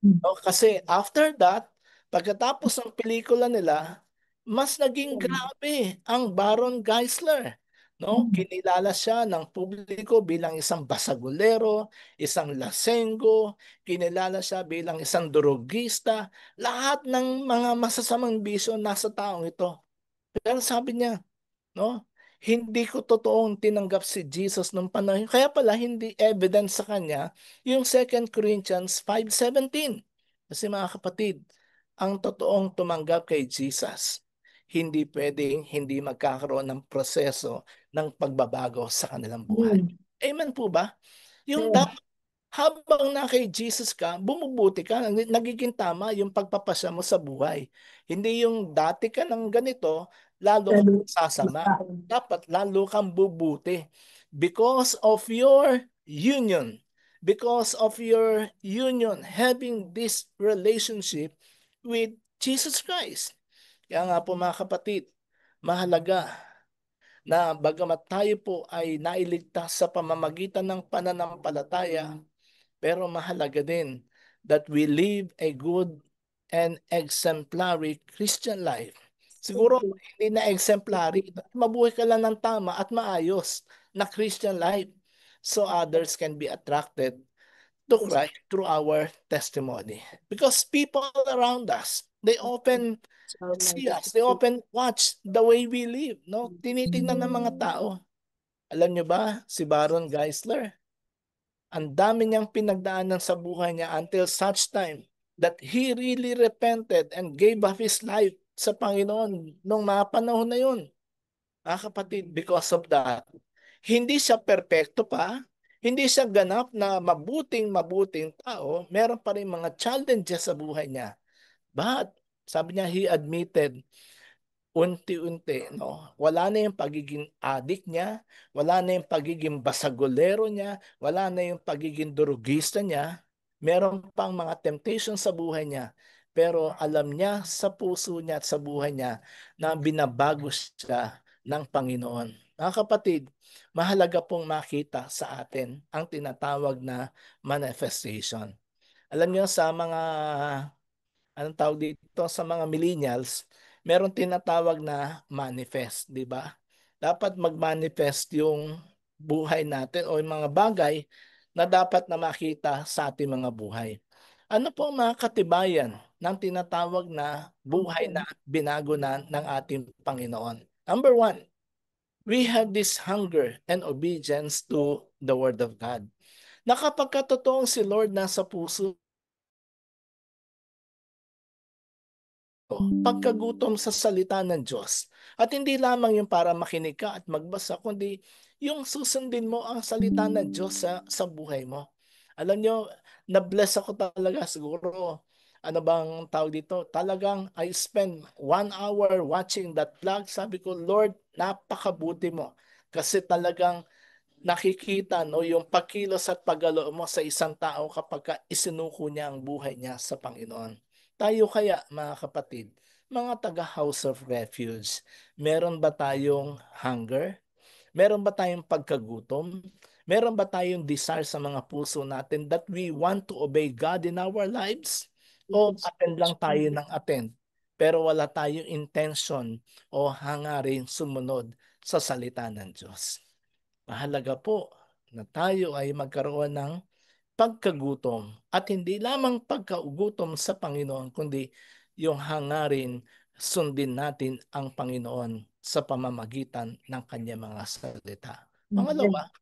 No, kasi after that, pagkatapos ng pelikula nila, mas naging grabe ang Baron Geisler. No, kinilala siya ng publiko bilang isang basagulero, isang lasenggo, kinilala siya bilang isang drogista, lahat ng mga masasamang bisyo nasa taong ito. Pero sabi niya, no, hindi ko totoong tinanggap si Jesus nung panahon. Kaya pala hindi evidence sa kanya yung 2 Corinthians 5:17. Kasi mga kapatid, ang totoong tumanggap kay Jesus, hindi pwedeng hindi magkakaroon ng proseso ng pagbabago sa kanilang buhay. Amen po ba? Yung habang na kay Jesus ka, bumubuti ka, nagiging tama yung pagpapasya mo sa buhay. Hindi yung dati ka ng ganito, lalo kang sasama. Dapat lalo kang bubuti. Because of your union, having this relationship with Jesus Christ. Kaya nga po mga kapatid, mahalaga na bagamat tayo po ay nailigtas sa pamamagitan ng pananampalataya, pero mahalaga din that we live a good and exemplary Christian life. Siguro hindi na exemplary, mabuhay ka lang ng tama at maayos na Christian life so others can be attracted to Christ through our testimony. Because people around us, they often see us, they often watch the way we live, no? Tinitingnan ng mga tao. Alam nyo ba, si Baron Geisler, ang dami niyang pinagdaanan sa buhay niya until such time that he really repented and gave up his life sa Panginoon nung mga panahon na yun. Mga kapatid, because of that, hindi siya perpekto pa, hindi siya ganap na mabuting tao, meron pa rin mga challenges sa buhay niya. But, sabi niya, he admitted, unti-unti, no? Wala na yung pagiging addict niya, wala na yung pagiging basagolero niya, wala na yung pagiging durugista niya. Meron pang mga temptation sa buhay niya, pero alam niya sa puso niya at sa buhay niya na binabago siya ng Panginoon. Mga kapatid, mahalaga pong makita sa atin ang tinatawag na manifestation. Alam niyo sa mga anong tawag dito sa mga millennials, meron tinatawag na manifest, di ba? Dapat mag-manifest yung buhay natin o yung mga bagay na dapat na makita sa ating mga buhay. Ano po ang mga katibayan ng tinatawag na buhay na binago na ng ating Panginoon? Number one, we have this hunger and obedience to the Word of God. Na kapag katotoong si Lord nasa puso, pagkagutom sa salita ng Diyos. At hindi lamang yung para makinig ka at magbasa, kundi yung susundin mo ang salita ng Diyos sa buhay mo. Alam nyo, na-bless ako talaga siguro. Ano bang tawag dito? Talagang I spend 1 hour watching that vlog. Sabi ko, Lord, napakabuti mo. Kasi talagang nakikita no, yung pagkilos at paggalaw mo sa isang tao kapag isinuko niya ang buhay niya sa Panginoon. Tayo kaya, mga kapatid, mga taga-House of Refuge, meron ba tayong hunger? Meron ba tayong pagkagutom? Meron ba tayong desire sa mga puso natin that we want to obey God in our lives? O attend lang tayo ng attend, pero wala tayong intention o hangarin sumunod sa salita ng Diyos? Mahalaga po na tayo ay magkaroon ng pagkagutom at hindi lamang pagkagutom sa Panginoon kundi yung hangarin sundin natin ang Panginoon sa pamamagitan ng kanyang mga salita. Pangalawa,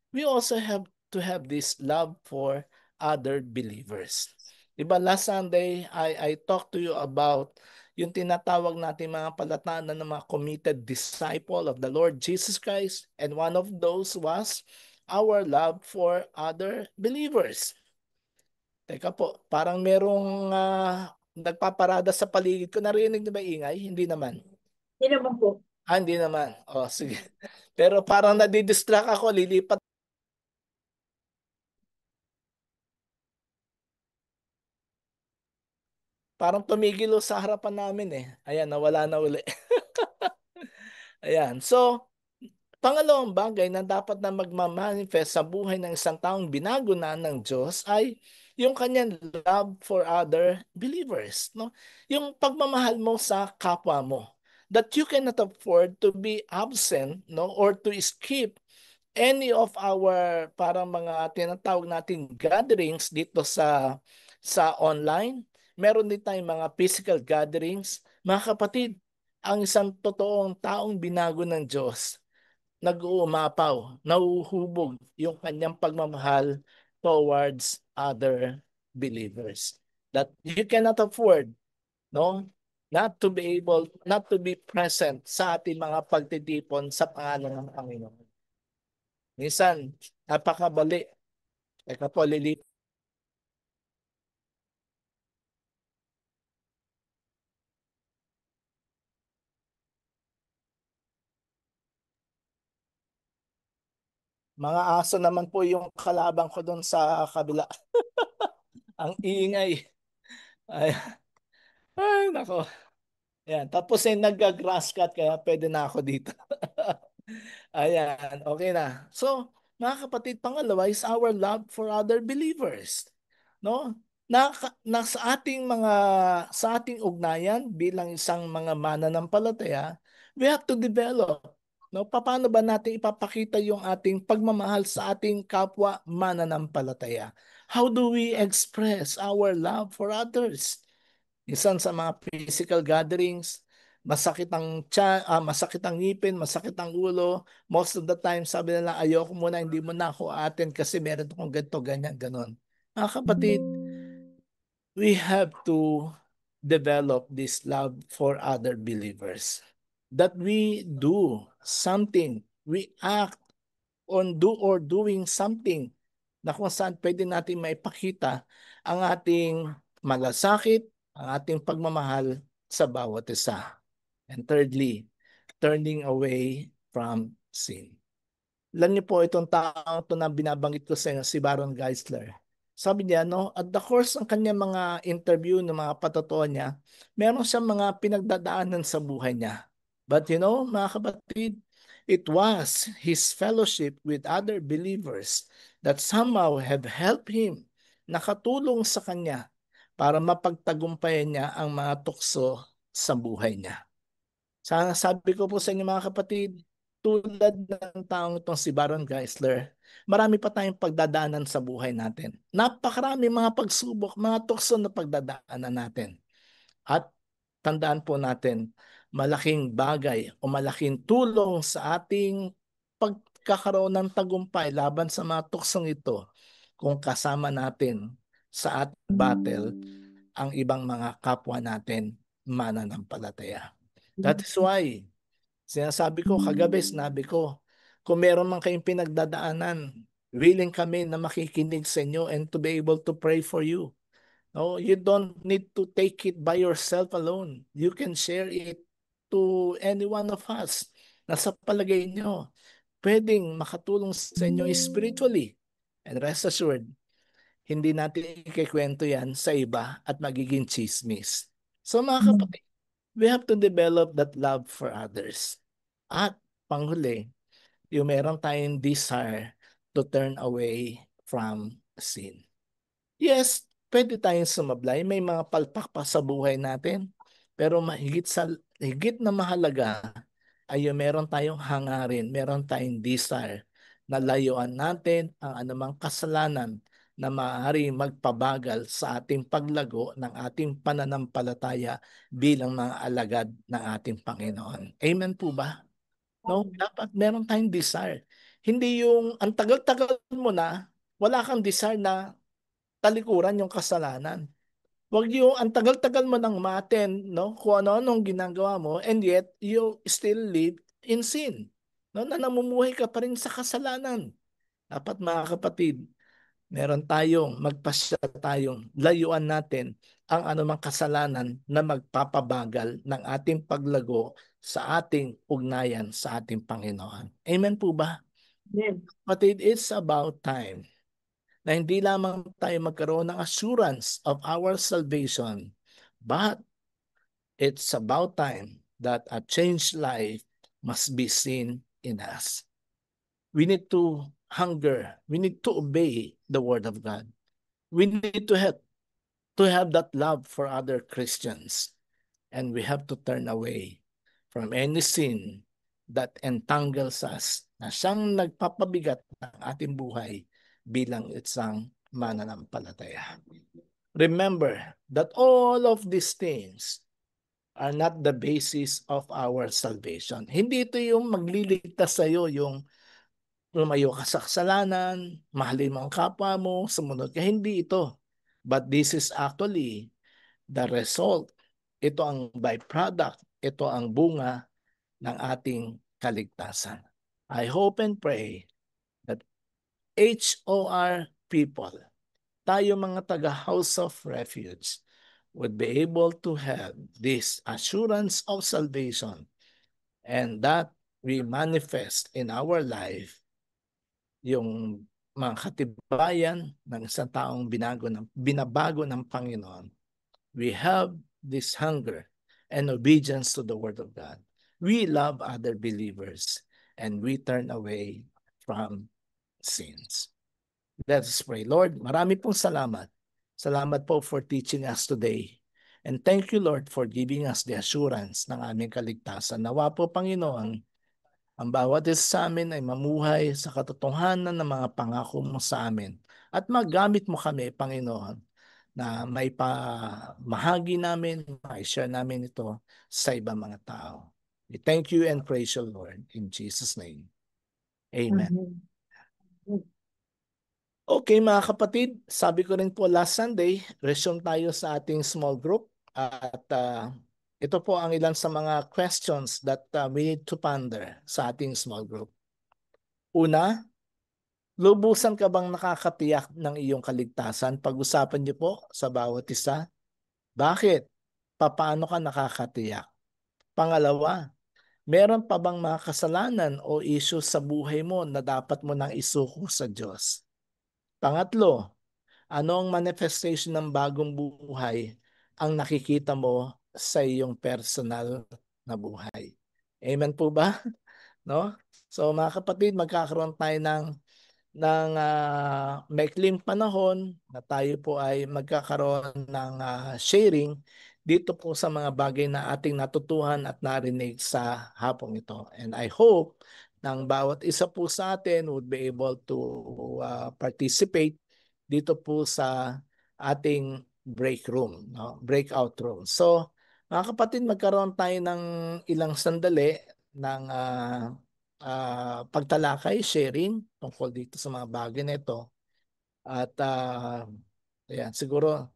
we also have to have this love for other believers. Diba, last Sunday, I talked to you about yung tinatawag natin mga palatandaan ng mga committed disciple of the Lord Jesus Christ. And one of those was our love for other believers. Teka po, parang merong nagpaparada sa paligid ko. Narinig niyo ba ingay? Hindi naman. Hindi naman po. Hindi naman. Oh, sige. Pero parang nadidistract ako, lilipat. Parang tumigil sa harapan namin eh. Ayan, nawala na uli. Ayan. So, pangalawang bagay na dapat na magmamanifest sa buhay ng isang taong binago na ng Diyos ay yung kanyang love for other believers. No? Yung pagmamahal mo sa kapwa mo. That you cannot afford to be absent, no, or to skip any of our parang mga tinatawag nating gatherings dito sa online. Meron din tayong mga physical gatherings. Mga kapatid, ang isang totoong taong binago ng Diyos, nag-uumapaw, nauhubog yung kanyang pagmamahal towards other believers. That you cannot afford, no? Not to be present sa ating mga pagtitipon sa pangalan ng Panginoon. Minsan, napakabali. Teka po, lilip. Mga aso naman po yung kalabang ko doon sa kabila. Ang ingay. Ay, ay nako. Ayan. Tapos nag-grass cut kaya pwede na ako dito. Ayan, okay na. So, mga kapatid, pangalawa is our love for other believers. No? Sa ating ugnayan bilang isang mga mananampalataya, we have to develop. No, paano ba natin ipapakita yung ating pagmamahal sa ating kapwa mananampalataya? How do we express our love for others? Minsan sa mga physical gatherings, masakit ang ngipin, masakit ang ulo. Most of the time, sabi nila, ayoko muna, hindi mo na ako attend kasi meron akong ganito, ganyan, ganon. Mga kapatid, we have to develop this love for other believers. That we do something, we act on doing something na kung saan pwede natin maipakita ang ating malasakit, ang ating pagmamahal sa bawat isa. And thirdly, turning away from sin. Alam niyo po itong tao ito na binabanggit ko sa inyo, si Baron Geisler. Sabi niya, no, at the course ng kanyang mga interview, ng mga patotoo niya, meron siyang mga pinagdadaanan sa buhay niya. But you know, mga kapatid, it was his fellowship with other believers that somehow have helped him, nakatulong sa kanya para mapagtagumpayan niya ang mga tukso sa buhay niya. Sabi ko po sa inyo mga kapatid, tulad ng taong itong si Baron Geisler, marami pa tayong pagdadaanan sa buhay natin. Napakarami mga pagsubok, mga tukso na pagdadaanan natin. At tandaan po natin, malaking bagay o malaking tulong sa ating pagkakaroon ng tagumpay laban sa mga tuksong ito kung kasama natin sa ating battle ang ibang mga kapwa natin mananampalataya. That is why, sinasabi ko, kagabi sinabi ko, kung meron man kayong pinagdadaanan, willing kami na makikinig sa inyo and to be able to pray for you. No, you don't need to take it by yourself alone. You can share it to any one of us na sa palagay nyo, pwedeng makatulong sa inyo spiritually. And rest assured, hindi natin ikikwento yan sa iba at magiging chismis. So mga kapatid, we have to develop that love for others. At panghuli, yung meron tayong desire to turn away from sin. Yes, pwede tayong sumablay. May mga palpak pa sa buhay natin. Pero higit na mahalaga ay yung meron tayong hangarin, meron tayong desire na layuan natin ang anumang kasalanan na maaari magpabagal sa ating paglago ng ating pananampalataya bilang mga alagad ng ating Panginoon. Amen po ba? No, dapat meron tayong desire. Hindi yung ang tagal-tagal mo na, wala kang desire na talikuran yung kasalanan. Wag yung ang tagal-tagal mo nang ma-attend, no? Kung ano-anong ginagawa mo, and yet you still live in sin. No? Na namumuhay ka pa rin sa kasalanan. Dapat mga kapatid, magpasya tayong layuan natin ang anumang kasalanan na magpapabagal ng ating paglago sa ating ugnayan sa ating Panginoon. Amen po ba? Amen. Kapatid, it's about time na hindi lamang tayo magkaroon ng assurance of our salvation, but it's about time that a changed life must be seen in us. We need to hunger. We need to obey the word of God. We need to have that love for other Christians. And we have to turn away from any sin that entangles us na siyang nagpapabigat ng ating buhay bilang isang mananampalataya. Remember that all of these things are not the basis of our salvation. Hindi ito yung magliligtas sa iyo, yung lumayo ka sa kasalanan, mahalin mo ang kapwa mo, sumunod ka. Hindi ito. But this is actually the result. Ito ang byproduct. Ito ang bunga ng ating kaligtasan. I hope and pray that HOR people, tayo mga taga House of Refuge, would be able to have this assurance of salvation and that we manifest in our life yung mga katibayan ng isang taong binabago ng Panginoon. We have this hunger and obedience to the Word of God. We love other believers and we turn away from sins. Let us pray. Lord, marami pong salamat. Salamat po for teaching us today. And thank you, Lord, for giving us the assurance ng aming kaligtasan. Nawa po, Panginoon, ang bawat isa sa amin ay mamuhay sa katotohanan ng mga pangako mo sa amin. At magamit mo kami, Panginoon, na may pamahagi namin, mai-share namin ito sa ibang mga tao. We thank you and praise you, Lord. In Jesus' name. Amen. Okay, mga kapatid, sabi ko rin po last Sunday, resume tayo sa ating small group. At ito po ang ilan sa mga questions that we need to ponder sa ating small group. Una, lubusan ka bang nakakatiyak ng iyong kaligtasan? Pag-usapan niyo po sa bawat isa. Bakit? Paano ka nakakatiyak? Pangalawa, meron pa bang mga kasalanan o issues sa buhay mo na dapat mo nang isuko sa Diyos? Pangatlo, ano ang manifestation ng bagong buhay ang nakikita mo sa iyong personal na buhay? Amen po ba? No? So mga kapatid, magkakaroon tayo ng maikling panahon na tayo po ay magkakaroon ng sharing dito po sa mga bagay na ating natutuhan at narinig sa hapong ito. And I hope ng bawat isa po sa atin would be able to participate dito po sa ating break room, no? Breakout room. So, mga kapatid, magkaroon tayo ng ilang sandali ng pagtalakay, sharing tungkol dito sa mga bagay na ito. At ayan, siguro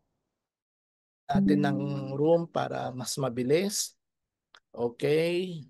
natin ng room para mas mabilis. Okay.